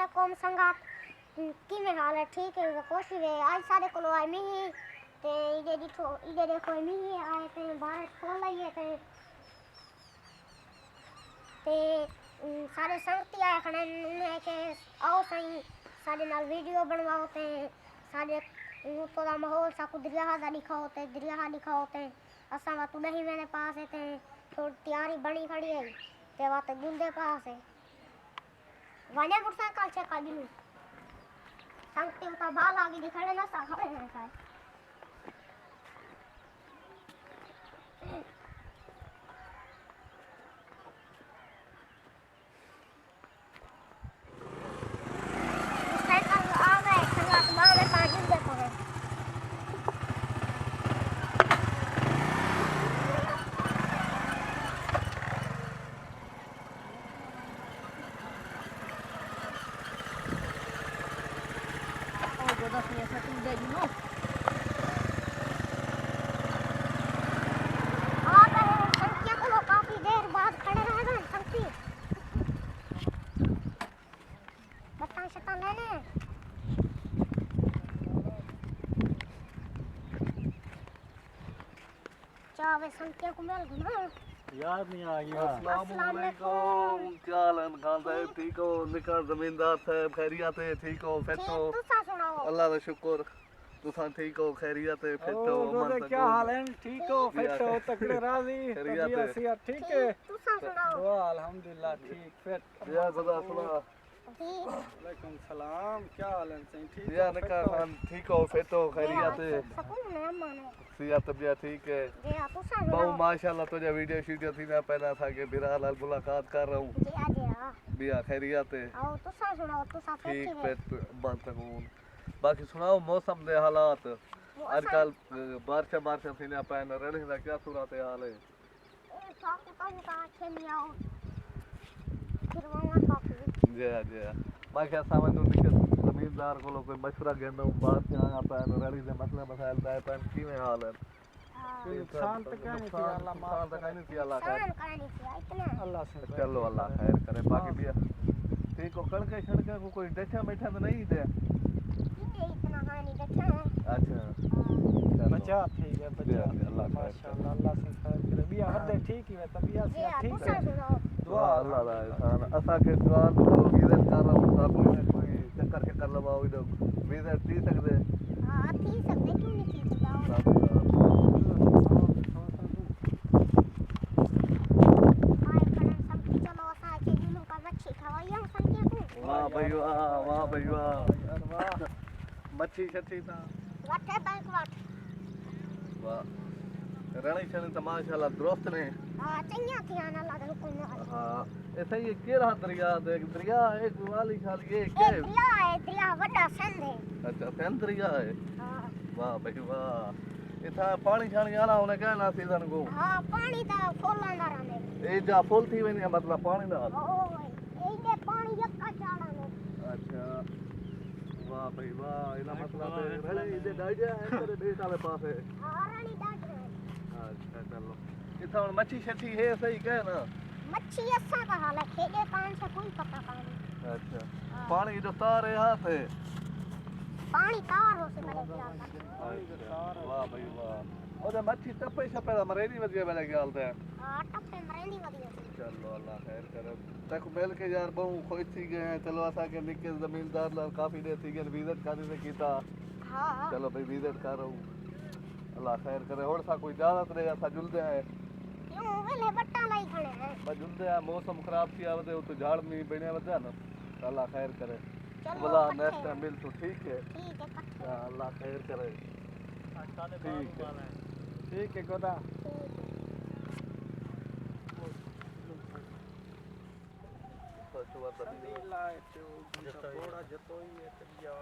वालेकुम संगात की में हाल है ठीक है खुश है आज सारे को आए नहीं ते इधर देखो नहीं आए थे बाहर खोल लिए थे ते सारे संगती आए खड़े ने के आओ सही सारे नाल वीडियो बनवाओ ते सारे तो दा माहौल सा दरिया दा दिखाओ ते दरिया दिखाओ ते असा वा तू नहीं मेरे पास है ते थोड़ी तैयारी बनी खड़ी है ते वा ते गुंदे पास है वाने मोटरसाइकिल से काबिलू संगती उता बाल आगे दिखड़े ना सा खड़े हैं सा चावे संख्या को मिल गई ना याद नहीं आ गया। अस्सलाम वालेकुम क्या हाल है खान साहब ठीक हो निकर जमींदार साहब खैरियत है ठीक हो फिट हो अल्लाह का शुक्र तुसा ठीक हो खैरियत है फिट हो अमन क्या हाल है ठीक हो फिट हो तकड़े राजी तबीयत से ठीक है तुसा सुनाओ वाह अल्हम्दुलिल्लाह ठीक फिट या खुदा सुना वालेकुम सलाम क्या हाल है सही ठीक या निकर खान ठीक हो फिट हो खैरियत है सकून में माने सिया तबीयत ठीक है जी हां तुसा बहु माशाल्लाह तुझे वीडियो शीडियो थी ना पहला था कि बिराल अल मुलाकात कर रहा हूं जी हां बिया खैरियत है आओ तुसा सुनाओ तुसा ठीक फिट बात सकून बाकी सुनाओ मौसम दे हालात आजकल बारिश थी ना पैन रहने का क्या सूरत हाल है जी मैं क्या समझ नु जमींदार को कोई मशवरा घेंदा बात से आया पैन रहने दे मसले मसाइल दा पैन किवें हाल है नुकसान तो क्या नहीं थी अल्लाह नुकसान तो नहीं थी अल्लाह खैर अल्लाह से चलो अल्लाह खैर करे बाकी भी ठीक हो कड़के छड़के को कोई डठा बैठा तो नहीं दे अच्छा बचा ठीक है बचा अल्लाह माशाल्लाह अल्लाह से खैर करे बिया हदे ठीक ही है तबीयत से ठीक है दुआ अल्लाह दा इंसान असा के सवाल करो विजिट कर रहा हूं कोई चक्कर के कर लगाओ इधर विजिट थी सकदे हां थी सकदे क्यों नहीं थी सकदा वाह भाई वाह मच्छी छछी था वाटे बैंक वाट वाह रणी छणी तो माशाल्लाह दुरुस्त ने हां चंगिया थी आना अल्लाह का हुक्म है हां ऐसा ये केरा दरिया एक वाली खाली ये के दरिया बड़ा सिंध है अच्छा सिंध दरिया है हां वाह भाई वाह इथा पानी छानी आना उन्हें कहना सीजन को हां पानी दा फुल आंदा रहंदे ए जा फुल थी वेनी मतलब पानी दा ए दे पानी यक्का चाड़ा ने अच्छा वाह भाई वाह इना मतलब रणे इदे डाइया है तेरे देश वाले पास है हां रानी डाट है अच्छा चलो इथा मच्छी छठी है सही कह ना मच्छी असा का हाल है खेले पान से कोई पता नहीं अच्छा पानी जो तार है हाथ है पानी तार हो से मेरे ख्याल वाह भाई वाह ओदे मच्छी टप्पे छप्पे दा मरेनी वदिया मेरे ख्याल ते हां टप्पे मरेनी वदिया चलो अल्लाह खैर करे तक मिल के यार बहु खुश थी गए हैं चलो असा के निके जमींदार लाल काफी दे थी गए विजिट करने से कीता हां चलो भाई विजिट कर रहा हूं अल्लाह खैर करे और सा कोई इजाजत रे असा जुलदे हैं क्यों वेले बट्टा लाई खड़े हैं बस जुलदे हैं मौसम खराब थी आवदे तो झाड़ नहीं बने वदा ना अल्लाह खैर करे चलो बोला नेक्स्ट टाइम मिल तो ठीक है कट्ठे अल्लाह खैर करे ठीक है गोदा थोड़ा जतोई है तबिया